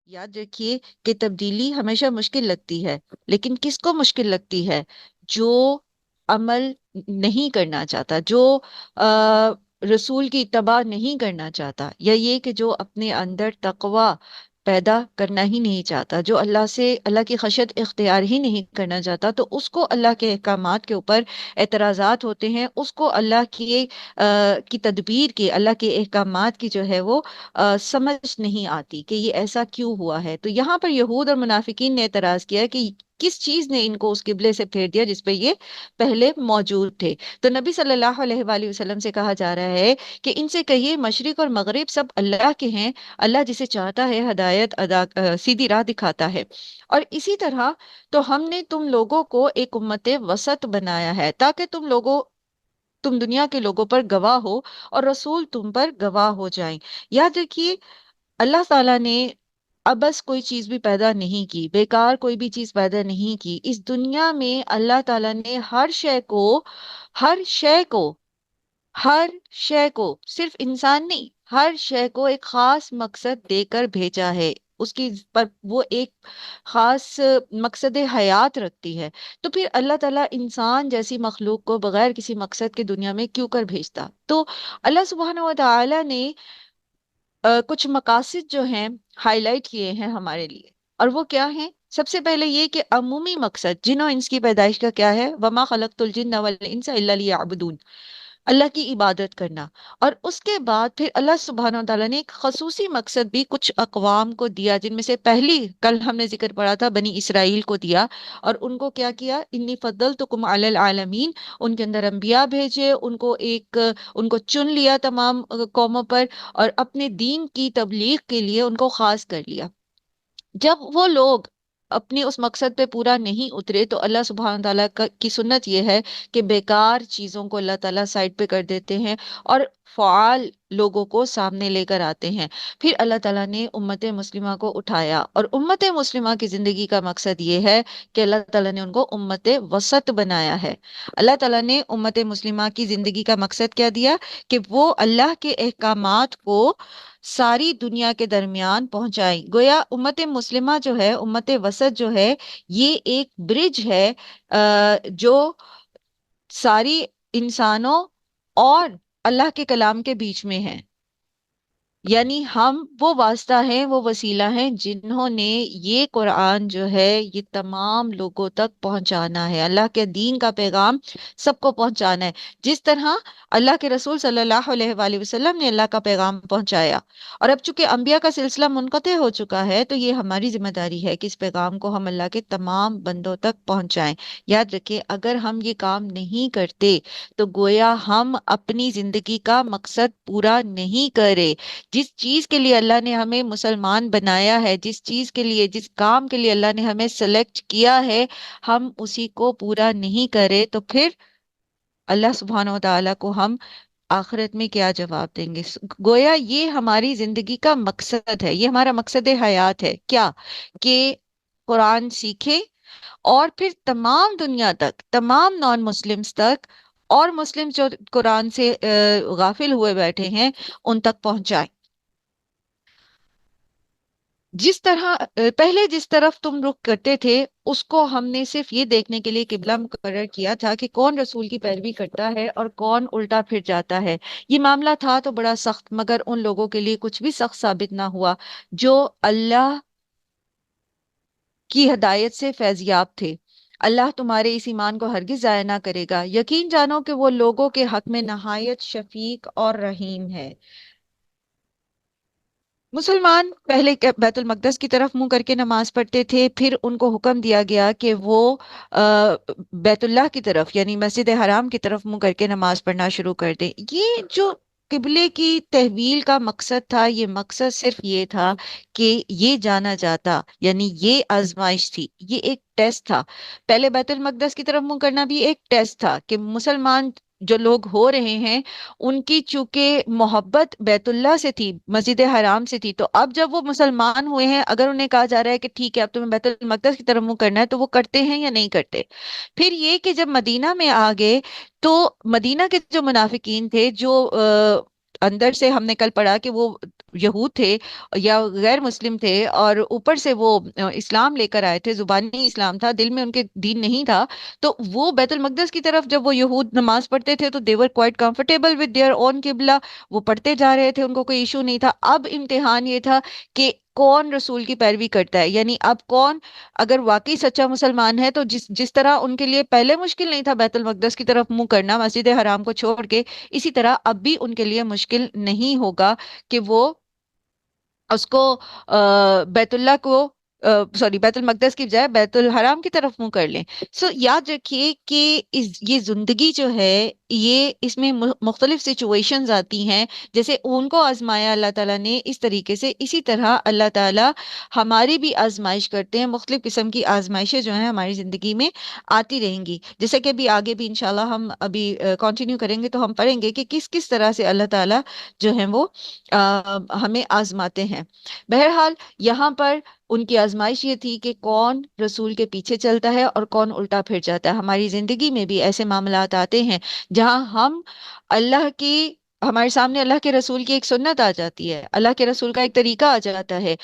یاد رکھیے کہ تبدیلی ہمیشہ مشکل لگتی ہے، لیکن کس کو مشکل لگتی ہے؟ جو عمل نہیں کرنا چاہتا، جو آ، رسول کی اتباع نہیں کرنا چاہتا، یا یہ کہ جو اپنے اندر تقوی پیدا کرنا ہی نہیں چاہتا، جو اللہ سے، اللہ کی خشیت اختیار ہی نہیں کرنا چاہتا، تو اس کو اللہ کے احکامات کے اوپر اعتراضات ہوتے ہیں، اس کو اللہ کی تدبیر کے، اللہ کے احکامات کی جو ہے وہ سمجھ نہیں آتی کہ یہ ایسا کیوں ہوا ہے۔ تو یہاں پر یہود اور منافقین نے اعتراض کیا کہ کس چیز نے ان کو اس قبلے سے پھیر دیا جس پہ یہ پہلے موجود تھے۔ تو نبی صلی اللہ علیہ وآلہ وسلم سے کہا جا رہا ہے کہ ان سے کہیے مشرق اور مغرب سب اللہ کے ہیں، اللہ جسے چاہتا ہے ہدایت سیدھی راہ دکھاتا ہے، اور اسی طرح تو ہم نے تم لوگوں کو ایک امت وسط بنایا ہے تاکہ تم دنیا کے لوگوں پر گواہ ہو اور رسول تم پر گواہ ہو جائیں۔ یاد رکھیے، اللہ تعالیٰ نے ابس کوئی چیز بھی پیدا نہیں کی، بیکار کوئی بھی چیز پیدا نہیں کی اس دنیا میں۔ اللہ تعالیٰ نے ہر شے کو ہر شے کو، صرف انسان نہیں، ہر شے کو ایک خاص مقصد دے کر بھیجا ہے، اس کی پر وہ ایک خاص مقصد حیات رکھتی ہے۔ تو پھر اللہ تعالیٰ انسان جیسی مخلوق کو بغیر کسی مقصد کے دنیا میں کیوں کر بھیجتا؟ تو اللہ سبحانہ و تعالیٰ نے کچھ مقاصد جو ہیں ہائی لائٹ کیے ہیں ہمارے لیے، اور وہ کیا ہیں؟ سب سے پہلے یہ کہ عمومی مقصد جن و انس کی پیدائش کا کیا ہے؟ وما خلقت الجن والانس الا لیعبدون، اللہ کی عبادت کرنا۔ اور اس کے بعد پھر اللہ سبحانہ وتعالیٰ نے ایک خصوصی مقصد بھی کچھ اقوام کو دیا، جن میں سے پہلی کل ہم نے ذکر پڑھا تھا، بنی اسرائیل کو دیا۔ اور ان کو کیا کیا؟ انی فضلتکم علی العالمین، ان کے اندر انبیاء بھیجے، ان کو چن لیا تمام قوموں پر، اور اپنے دین کی تبلیغ کے لیے ان کو خاص کر لیا۔ جب وہ لوگ اپنے اس مقصد پہ پورا نہیں اترے تو اللہ سبحانہ تعالیٰ کی سنت یہ ہے کہ بیکار چیزوں کو اللہ تعالیٰ سائڈ پہ کر دیتے ہیں اور فعال لوگوں کو سامنے لے کر آتے ہیں۔ پھر اللہ تعالیٰ نے امت مسلمہ کو اٹھایا، اور امت مسلمہ کی زندگی کا مقصد یہ ہے کہ اللہ تعالیٰ نے ان کو امت وسط بنایا ہے۔ اللہ تعالیٰ نے امت مسلمہ کی زندگی کا مقصد کیا دیا؟ کہ وہ اللہ کے احکامات کو ساری دنیا کے درمیان پہنچائی۔ گویا امت مسلمہ جو ہے، امت وسط جو ہے، یہ ایک برج ہے جو ساری انسانوں اور اللہ کے کلام کے بیچ میں ہے۔ یعنی ہم وہ واسطہ ہیں، وہ وسیلہ ہیں جنہوں نے یہ قرآن جو ہے یہ تمام لوگوں تک پہنچانا ہے، اللہ کے دین کا پیغام سب کو پہنچانا ہے، جس طرح اللہ کے رسول صلی اللہ علیہ وآلہ وسلم نے اللہ کا پیغام پہنچایا۔ اور اب چونکہ انبیاء کا سلسلہ منقطع ہو چکا ہے تو یہ ہماری ذمہ داری ہے کہ اس پیغام کو ہم اللہ کے تمام بندوں تک پہنچائیں۔ یاد رکھیں، اگر ہم یہ کام نہیں کرتے تو گویا ہم اپنی زندگی کا مقصد پورا نہیں کرے۔ جس چیز کے لیے اللہ نے ہمیں مسلمان بنایا ہے، جس چیز کے لیے، جس کام کے لیے اللہ نے ہمیں سلیکٹ کیا ہے، ہم اسی کو پورا نہیں کرے تو پھر اللہ سبحانہ و تعالیٰ کو ہم آخرت میں کیا جواب دیں گے؟ گویا یہ ہماری زندگی کا مقصد ہے، یہ ہمارا مقصد حیات ہے۔ کیا؟ کہ قرآن سیکھے اور پھر تمام دنیا تک، تمام نان مسلمز تک، اور مسلم جو قرآن سے غافل ہوئے بیٹھے ہیں ان تک پہنچائے۔ جس طرح پہلے جس طرف تم رخ کرتے تھے اس کو ہم نے صرف یہ دیکھنے کے لیے قبلہ مقرر کیا تھا کہ کون رسول کی پیروی کرتا ہے اور کون الٹا پھر جاتا ہے۔ یہ معاملہ تھا تو بڑا سخت، مگر ان لوگوں کے لیے کچھ بھی سخت ثابت نہ ہوا جو اللہ کی ہدایت سے فیضیاب تھے۔ اللہ تمہارے اس ایمان کو ہرگز ضائع نہ کرے گا، یقین جانو کہ وہ لوگوں کے حق میں نہایت شفیق اور رحیم ہے۔ مسلمان پہلے بیت المقدس کی طرف منہ کر کے نماز پڑھتے تھے، پھر ان کو حکم دیا گیا کہ وہ بیت اللہ کی طرف یعنی مسجد حرام کی طرف منہ کر کے نماز پڑھنا شروع کر دیں۔ یہ جو قبلے کی تحویل کا مقصد تھا، یہ مقصد صرف یہ تھا کہ یہ جانا جاتا، یعنی یہ آزمائش تھی، یہ ایک ٹیسٹ تھا۔ پہلے بیت المقدس کی طرف منہ کرنا بھی ایک ٹیسٹ تھا کہ مسلمان جو لوگ ہو رہے ہیں ان کی چونکہ محبت بیت اللہ سے تھی، مسجد حرام سے تھی، تو اب جب وہ مسلمان ہوئے ہیں، اگر انہیں کہا جا رہا ہے کہ ٹھیک ہے اب تمہیں بیت المقدس کی طرف منہ کرنا ہے تو وہ کرتے ہیں یا نہیں کرتے؟ پھر یہ کہ جب مدینہ میں آ گئے تو مدینہ کے جو منافقین تھے، جو اندر سے ہم نے کل پڑھا کہ وہ یہود تھے یا غیر مسلم تھے، اور اوپر سے وہ اسلام لے کر آئے تھے، زبانی اسلام تھا، دل میں ان کے دین نہیں تھا، تو وہ بیت المقدس کی طرف جب وہ یہود نماز پڑھتے تھے تو they were quite comfortable with their own قبلہ، وہ پڑھتے جا رہے تھے، ان کو کوئی ایشو نہیں تھا۔ اب امتحان یہ تھا کہ کون رسول کی پیروی کرتا ہے، یعنی اب کون اگر واقعی سچا مسلمان ہے، تو جس طرح ان کے لیے پہلے مشکل نہیں تھا بیت المقدس کی طرف منہ کرنا مسجد حرام کو چھوڑ کے، اسی طرح اب بھی ان کے لیے مشکل نہیں ہوگا کہ وہ اس کو بیت اللہ کو سوری بیت المقدس کی بجائے بیت الحرام کی طرف منہ کر لیں۔ یاد رکھیے کہ یہ زندگی جو ہے، یہ اس میں مختلف سچویشنز آتی ہیں، جیسے ان کو آزمایا اللہ تعالیٰ نے اس طریقے سے، اسی طرح اللہ تعالیٰ ہماری بھی آزمائش کرتے ہیں، مختلف قسم کی آزمائشیں جو ہیں ہماری زندگی میں آتی رہیں گی، جیسے کہ ابھی بھی انشاءاللہ ہم ابھی کنٹینیو کریں گے تو ہم پڑھیں گے کہ کس کس طرح سے اللہ تعالیٰ جو ہیں وہ ہمیں آزماتے ہیں۔ بہرحال یہاں پر ان کی آزمائش یہ تھی کہ کون رسول کے پیچھے چلتا ہے اور کون الٹا پھر جاتا ہے۔ ہماری زندگی میں بھی ایسے معاملات آتے ہیں جہاں اللہ کی ہمارے سامنے اللہ کے رسول کی ایک سنت آ جاتی ہے، اللہ کے رسول کا ایک طریقہ آ جاتا ہے،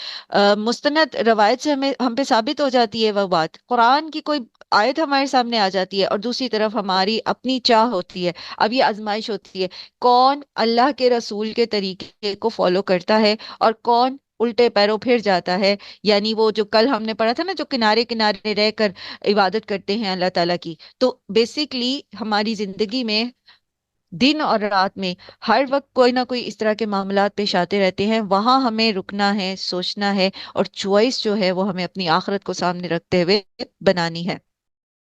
مستند روایت سے ہم پہ ثابت ہو جاتی ہے وہ بات، قرآن کی کوئی آیت ہمارے سامنے آ جاتی ہے، اور دوسری طرف ہماری اپنی چاہ ہوتی ہے۔ اب یہ آزمائش ہوتی ہے، کون اللہ کے رسول کے طریقے کو فالو کرتا ہے اور کون الٹے پیروں پھر جاتا ہے، یعنی وہ جو کل ہم نے پڑھا تھا نا، جو کنارے کنارے رہ کر عبادت کرتے ہیں اللہ تعالیٰ کی۔ تو بیسیکلی ہماری زندگی میں دن اور رات میں ہر وقت کوئی نہ کوئی اس طرح کے معاملات پیش آتے رہتے ہیں، وہاں ہمیں رکنا ہے، سوچنا ہے، اور چوائس جو ہے وہ ہمیں اپنی آخرت کو سامنے رکھتے ہوئے بنانی ہے۔